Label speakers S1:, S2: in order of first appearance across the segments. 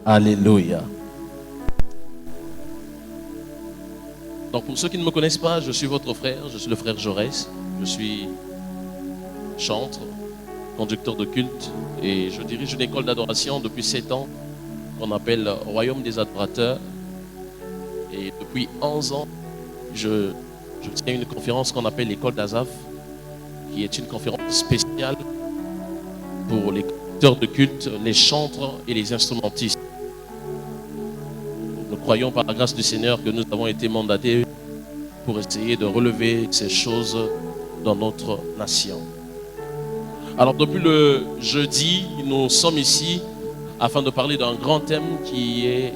S1: Alléluia. Donc pour ceux qui ne me connaissent pas, je suis votre frère, je suis le frère Jaurès. Je suis chantre, conducteur de culte et je dirige une école d'adoration depuis 7 ans qu'on appelle Royaume des Adorateurs. Et depuis 11 ans, je tiens une conférence qu'on appelle l'école d'Azaf, qui est une conférence spéciale pour les conducteurs de culte, les chantres et les instrumentistes. Nous croyons par la grâce du Seigneur que nous avons été mandatés pour essayer de relever ces choses dans notre nation. Alors depuis le jeudi, nous sommes ici afin de parler d'un grand thème qui est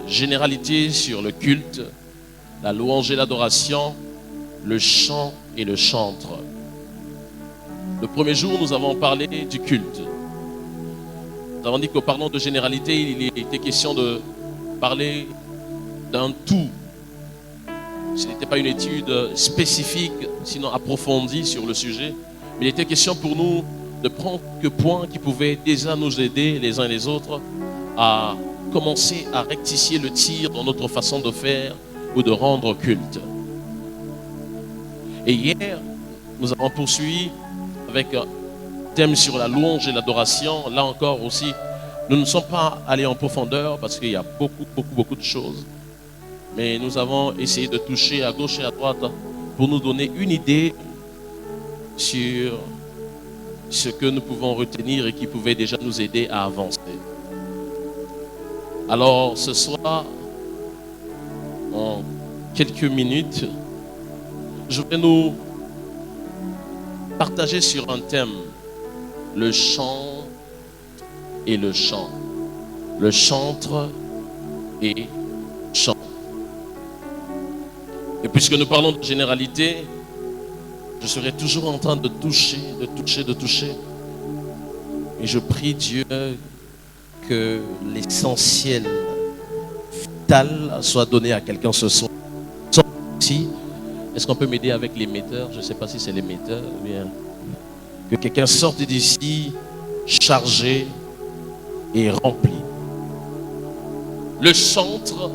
S1: généralité sur le culte, la louange et l'adoration, le chant et le chantre. Le premier jour, nous avons parlé du culte. Nous avons dit que parlant de généralité, il était question de parler d'un tout. Ce n'était pas une étude spécifique, sinon approfondie sur le sujet, mais il était question pour nous de prendre quelques points qui pouvaient déjà nous aider les uns et les autres à commencer à rectifier le tir dans notre façon de faire ou de rendre culte. Et hier, nous avons poursuivi avec un thème sur la louange et l'adoration. Là encore aussi, nous ne sommes pas allés en profondeur parce qu'il y a beaucoup de choses. Mais nous avons essayé de toucher à gauche et à droite pour nous donner une idée sur ce que nous pouvons retenir et qui pouvait déjà nous aider à avancer. Alors ce soir, en quelques minutes, je vais nous partager sur un thème, le chant et le chant, le chantre et chant. Et puisque nous parlons de généralité, je serai toujours en train de toucher. Et je prie Dieu que l'essentiel vital soit donné à quelqu'un ce soir. Est-ce qu'on peut m'aider avec l'émetteur? Je ne sais pas si c'est l'émetteur ou bien. Que quelqu'un sorte d'ici chargé et rempli. Le chantre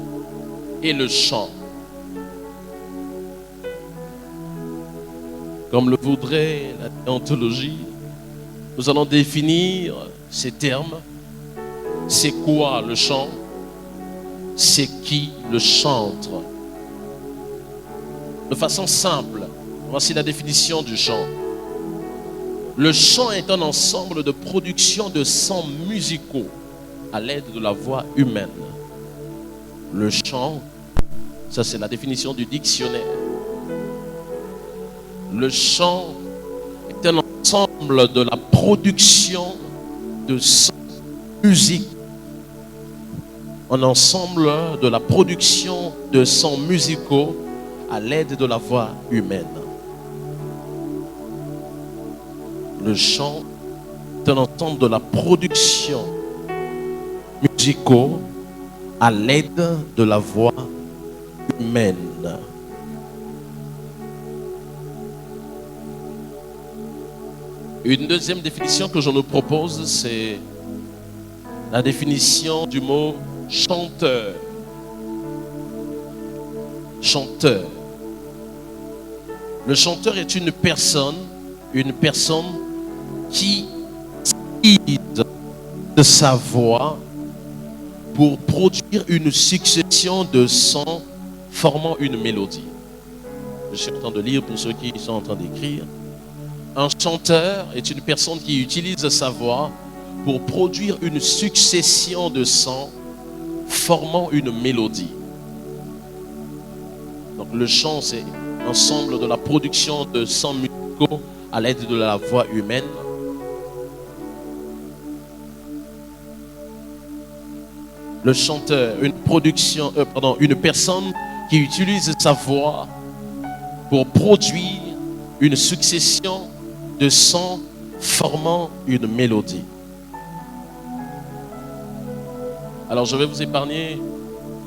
S1: et le chant. Comme le voudrait la déontologie, nous allons définir ces termes. C'est quoi le chant? C'est qui le chantre? De façon simple, voici la définition du chant. Le chant est un ensemble de productions de sons musicaux à l'aide de la voix humaine. Le chant, ça c'est la définition du dictionnaire. Le chant est un ensemble de la production de sons musicaux. Un ensemble de la production de sons musicaux à l'aide de la voix humaine. Le chant est un ensemble de la production musicaux à l'aide de la voix humaine. Une deuxième définition que je nous propose, c'est la définition du mot chanteur. Chanteur. Le chanteur est une personne qui utilise de sa voix pour produire une succession de sons formant une mélodie. Je suis en train de lire pour ceux qui sont en train d'écrire. Un chanteur est une personne qui utilise sa voix pour produire une succession de sons formant une mélodie. Donc le chant, c'est l'ensemble de la production de sons musicaux à l'aide de la voix humaine. Le chanteur, une personne qui utilise sa voix pour produire une succession de sons formant une mélodie. Alors je vais vous épargner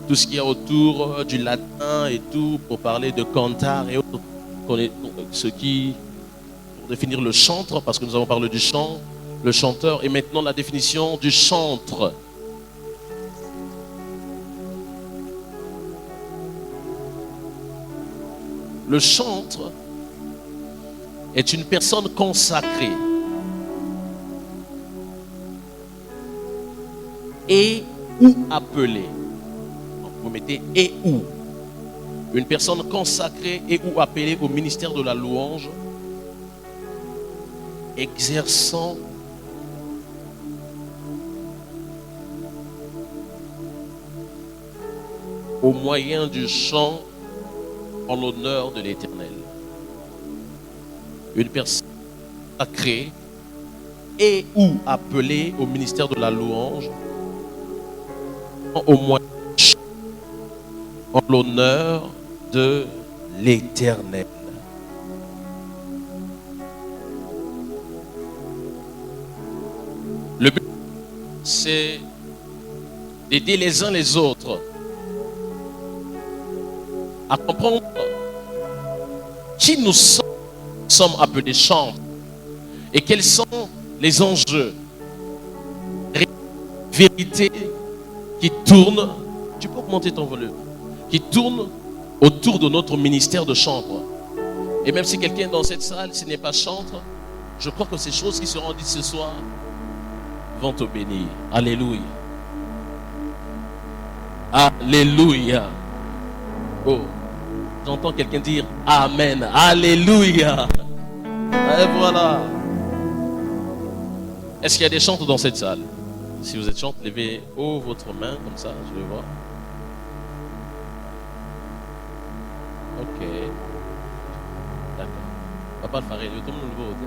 S1: tout ce qu'il y a autour du latin et tout pour parler de cantar et autres, pour définir le chantre, parce que nous avons parlé du chant, le chanteur, et maintenant la définition du chantre. Le chantre est une personne consacrée et ou appelée. Donc, vous mettez et ou. Une personne consacrée et ou appelée au ministère de la louange, exerçant au moyen du chant en l'honneur de l'Éternel. Une personne sacrée et ou appelée au ministère de la louange au moyen du chant en l'honneur de l'Éternel. Le but, c'est d'aider les uns les autres à comprendre qui nous sommes appelés chantres et quels sont les enjeux, les vérités qui tournent, tu peux augmenter ton volume, qui tournent autour de notre ministère de chantre. Et même si quelqu'un dans cette salle, s'il n'est pas chantre, je crois que ces choses qui seront dites ce soir vont te bénir. Alléluia. Alléluia. Oh, j'entends quelqu'un dire Amen. Alléluia. Et voilà. Est-ce qu'il y a des chantres dans cette salle? Si vous êtes chantre, levez haut votre main comme ça, je vais voir. Ok. D'accord. Papa le faré, tout le monde le vote.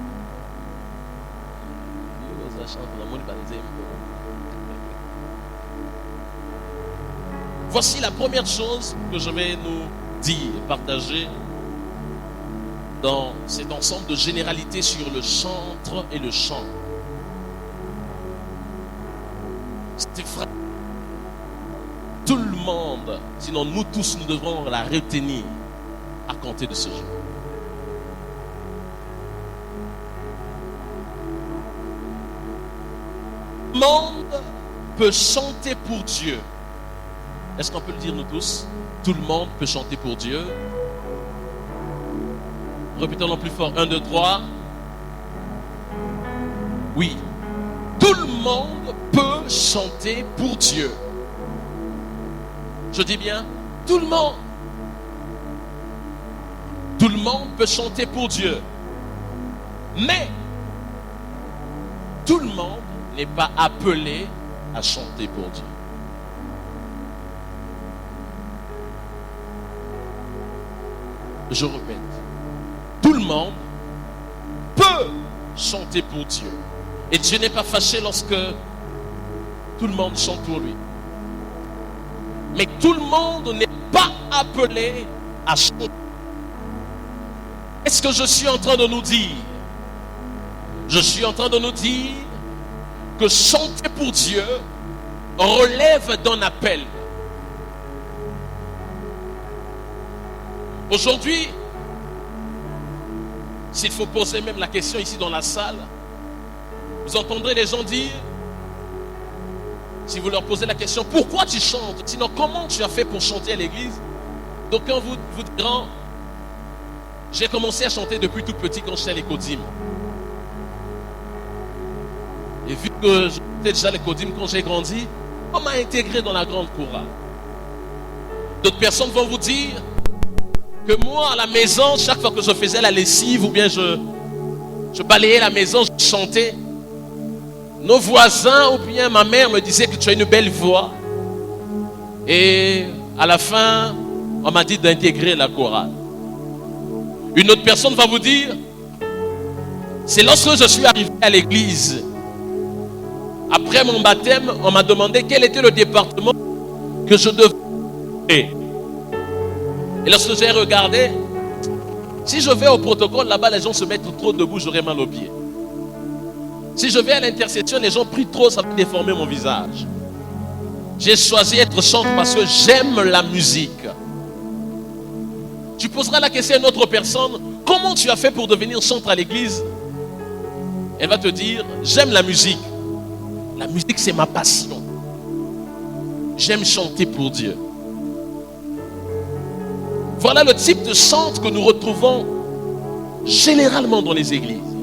S1: Voici la première chose que je vais nous dire et partager dans cet ensemble de généralités sur le chantre et le chant. C'est vrai. Tout le monde, sinon nous tous, nous devrons la retenir à compter de ce jour. Tout le monde peut chanter pour Dieu. Est-ce qu'on peut le dire nous tous? Tout le monde peut chanter pour Dieu. Répétons-le plus fort. 1, 2, 3. Oui. Tout le monde peut chanter pour Dieu. Je dis bien, tout le monde. Tout le monde peut chanter pour Dieu. Mais, tout le monde n'est pas appelé à chanter pour Dieu. Je répète, tout le monde peut chanter pour Dieu. Et Dieu n'est pas fâché lorsque tout le monde chante pour lui. Mais tout le monde n'est pas appelé à chanter. Est-ce que je suis en train de nous dire? Je suis en train de nous dire que chanter pour Dieu relève d'un appel. Aujourd'hui, s'il faut poser même la question ici dans la salle, vous entendrez les gens dire, si vous leur posez la question, pourquoi tu chantes? Sinon, comment tu as fait pour chanter à l'église? D'aucuns vous diront, j'ai commencé à chanter depuis tout petit quand j'étais à l'écodime. Et vu que j'étais déjà à l'écodime quand j'ai grandi, on m'a intégré dans la grande chorale. D'autres personnes vont vous dire que moi, à la maison, chaque fois que je faisais la lessive ou bien je balayais la maison, je chantais. Nos voisins ou bien ma mère me disaient que tu as une belle voix. Et à la fin, on m'a dit d'intégrer la chorale. Une autre personne va vous dire, c'est lorsque je suis arrivé à l'église, après mon baptême, on m'a demandé quel était le département que je devais faire. Et lorsque j'ai regardé, si je vais au protocole, là-bas, les gens se mettent trop debout, j'aurai mal aux pieds. Si je vais à l'intercession, les gens prient trop, ça va déformer mon visage. J'ai choisi d'être chanteur parce que j'aime la musique. Tu poseras la question à une autre personne, comment tu as fait pour devenir chanteur à l'église? Elle va te dire, j'aime la musique. La musique, c'est ma passion. J'aime chanter pour Dieu. Voilà le type de centre que nous retrouvons généralement dans les églises.